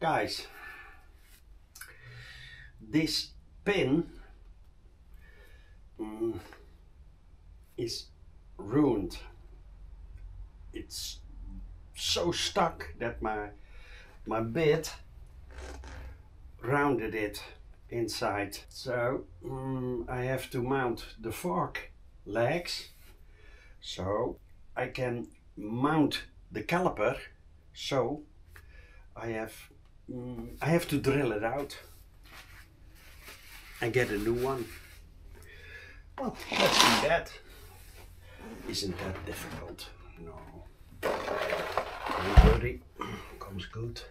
Guys, this pin is ruined. It's so stuck that my bit rounded it inside. So I have to mount the fork legs so I can mount the caliper. So I have to drill it out and get a new one. Well, let's do that. Isn't that difficult? No. Don't worry, comes good.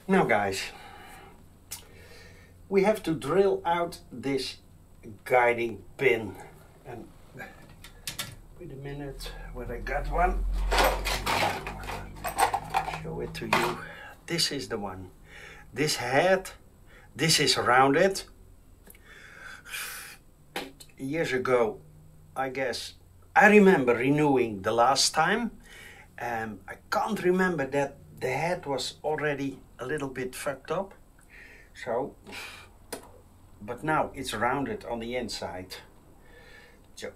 Now guys, we have to drill out this guiding pin, and wait a minute, where I got one, show it to you. This is the one. This head, this is rounded. Years ago, I guess, I remember renewing the last time. I can't remember that the head was already a little bit fucked up. So, but now it's rounded on the inside. So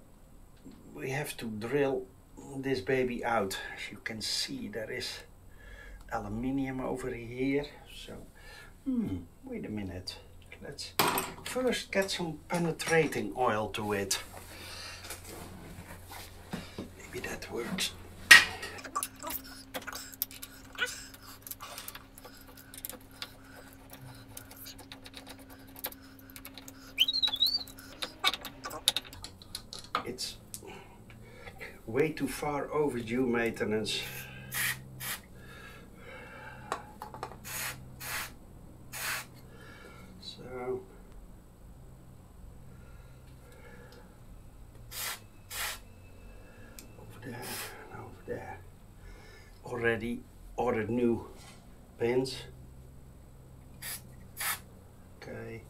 we have to drill this baby out. As you can see, there is aluminium over here. So, wait a minute. Let's first get some penetrating oil to it. Maybe that works. It's way too far overdue maintenance. So over there and over there. Already ordered new pins. Okay.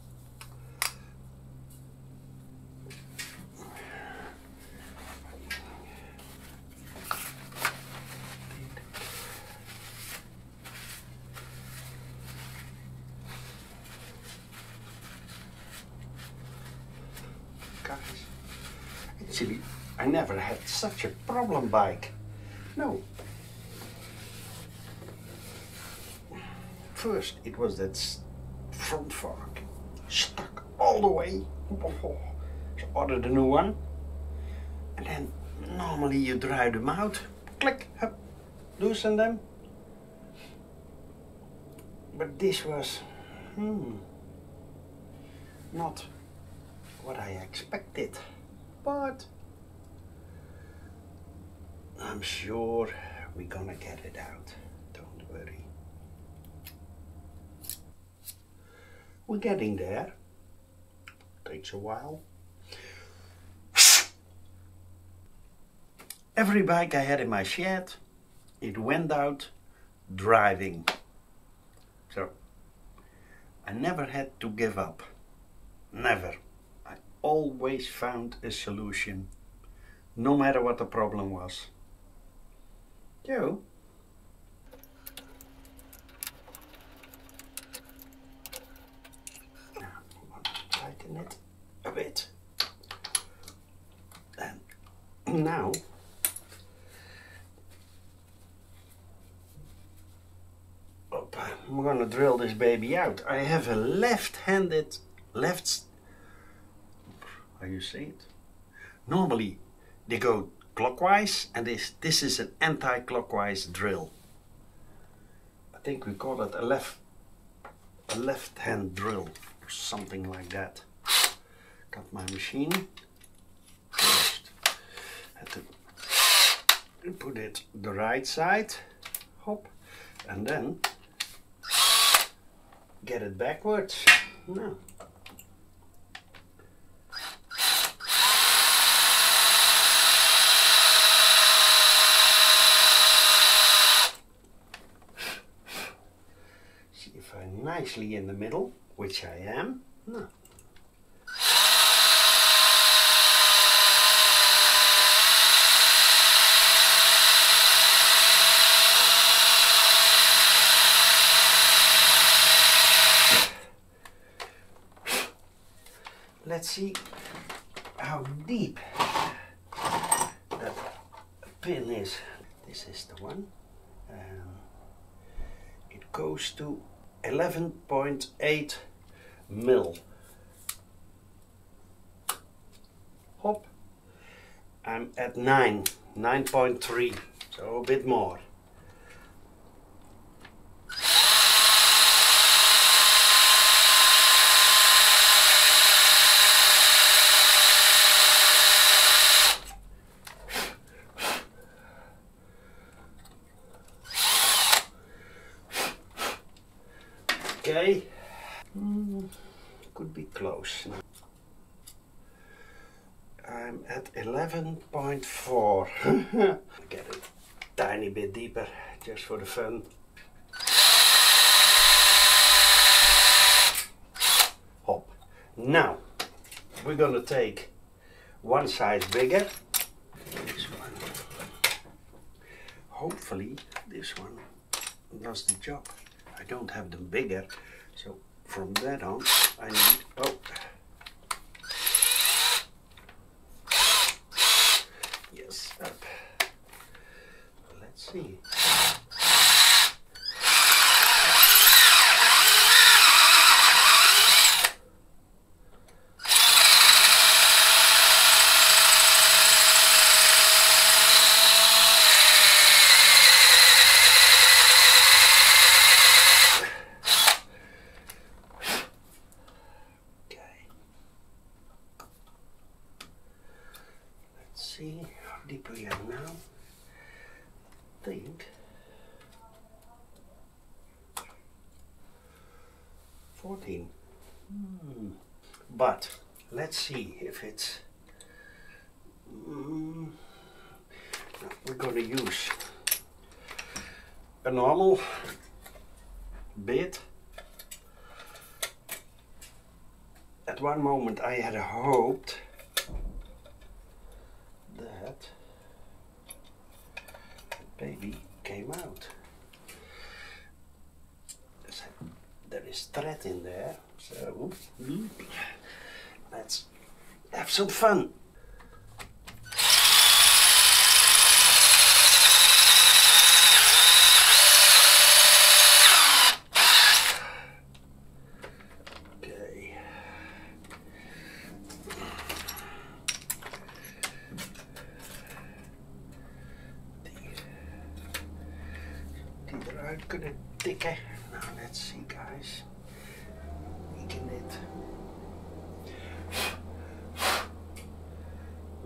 Actually, I never had such a problem bike. No. First, it was that front fork stuck all the way. So ordered a new one. And then normally you drive them out. Click, up, loosen them. But this was not what I expected. But I'm sure we're gonna get it out. Don't worry. We're getting there. Takes a while. Every bike I had in my shed, it went out driving. So I never had to give up. Never. I always found a solution, no matter what the problem was. So, now I'm going to tighten it a bit. And now I'm going to drill this baby out. I have a left-handed, how you say it? Normally they go clockwise, and this is an anti-clockwise drill. I think we call it a left-hand drill or something like that. Got my machine. First, had to put it the right side, hop, and then get it backwards. No. See if I'm nicely in the middle, which I am. No. Let's see how deep that pin is. This is the one. It goes to 11.8 mil. Hop. I'm at 9.3, so a bit more. Okay, could be close. I'm at 11.4. Get it tiny bit deeper, just for the fun. Hop. Now, we're gonna take one size bigger. This one. Hopefully, this one does the job. I don't have them bigger, so from that on I need, oh, yes, up. Let's see. See how deep we are now. I think 14. But let's see if it's. We're going to use a normal bit. At one moment I had hoped that baby came out. There is thread in there, so let's have some fun. Kunnen tikken. Now let's see, guys. We can it.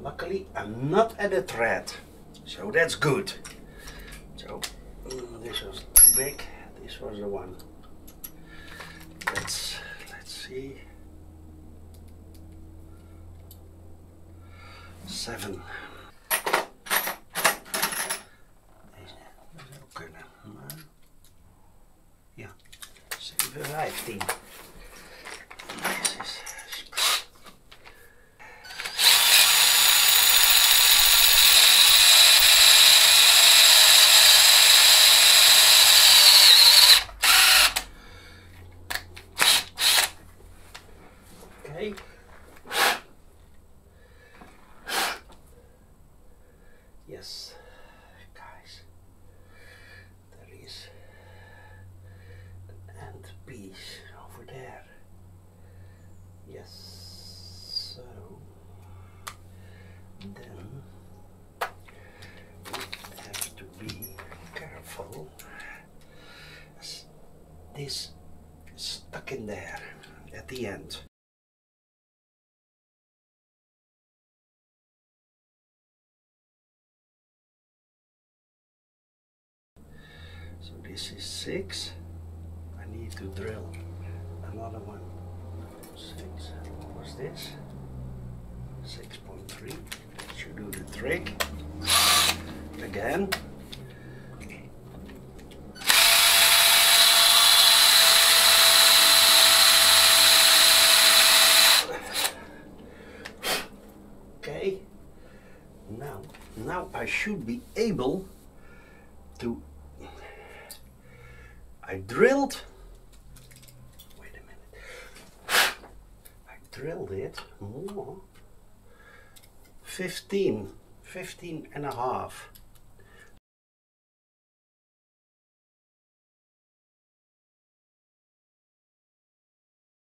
Luckily, I'm not at a thread, so that's good. So this was too big. This was the one. Let's see. 7. Ja, 7,15. Okay. Yes, guys, there is an end piece over there. Yes, so then we have to be careful as this is stuck in there at the end. So this is 6. I need to drill another one. 6. What was this? 6.3. That should do the trick. Again. Okay. Now I should be able to. I drilled. Wait a minute. I drilled it more. 15 and a half.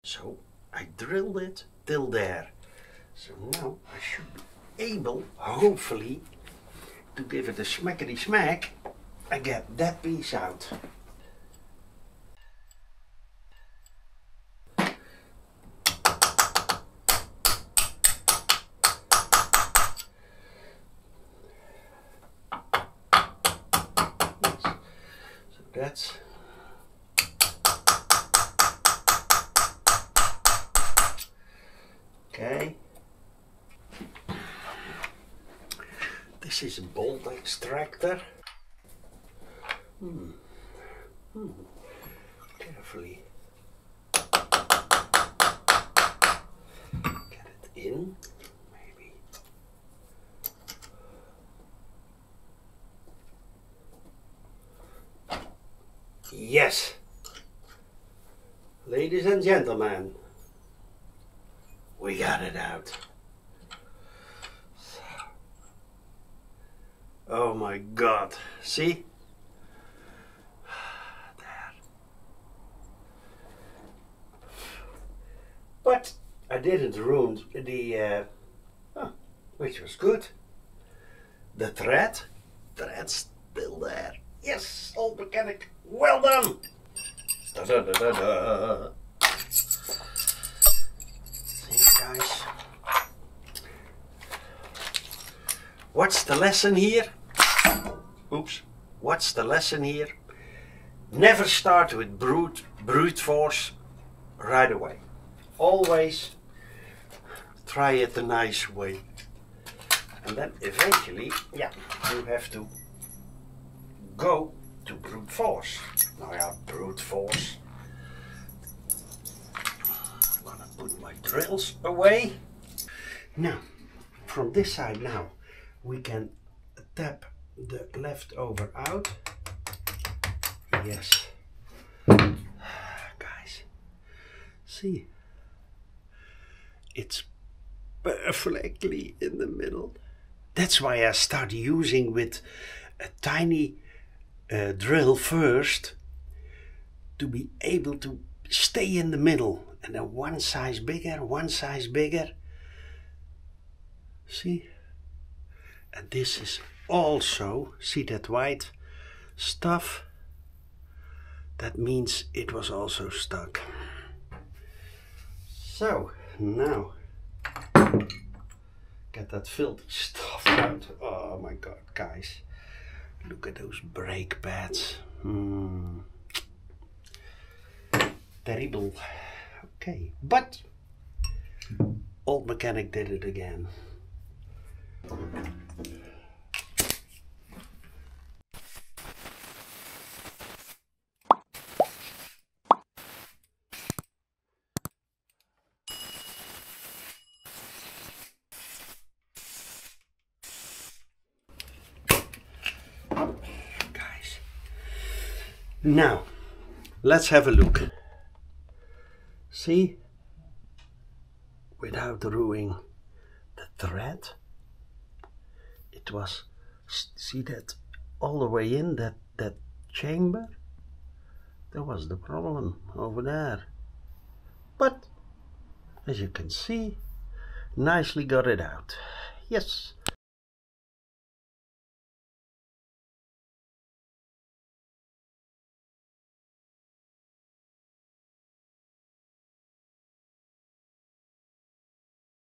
So I drilled it till there. So now I should be able, hopefully, to give it a smackety smack and get that piece out. So that's okay. This is a bolt extractor. Carefully get it in, maybe. Yes, ladies and gentlemen, we got it out. Oh my God, see? There. But I didn't ruin the, which was good. The thread's still there. Yes, old mechanic, well done! Da -da -da -da -da. See guys? What's the lesson here? Oops. What's the lesson here? Never start with brute force right away. Always try it the nice way. And then eventually, yeah, you have to go to brute force. Now yeah, brute force. I'm gonna put my drills away. Now, from this side now, we can tap the leftover out. Yes. Guys, see, it's perfectly in the middle. That's why I start using with a tiny drill first, to be able to stay in the middle, and then one size bigger. See? And this is also, see that white stuff? That means it was also stuck. So now get that filthy stuff out. Oh my God, guys, look at those brake pads. Terrible. Okay, but old mechanic did it again. Guys, now let's have a look. See, without ruining the thread, it was, see that all the way in that chamber? That was the problem over there. But as you can see, nicely got it out. Yes,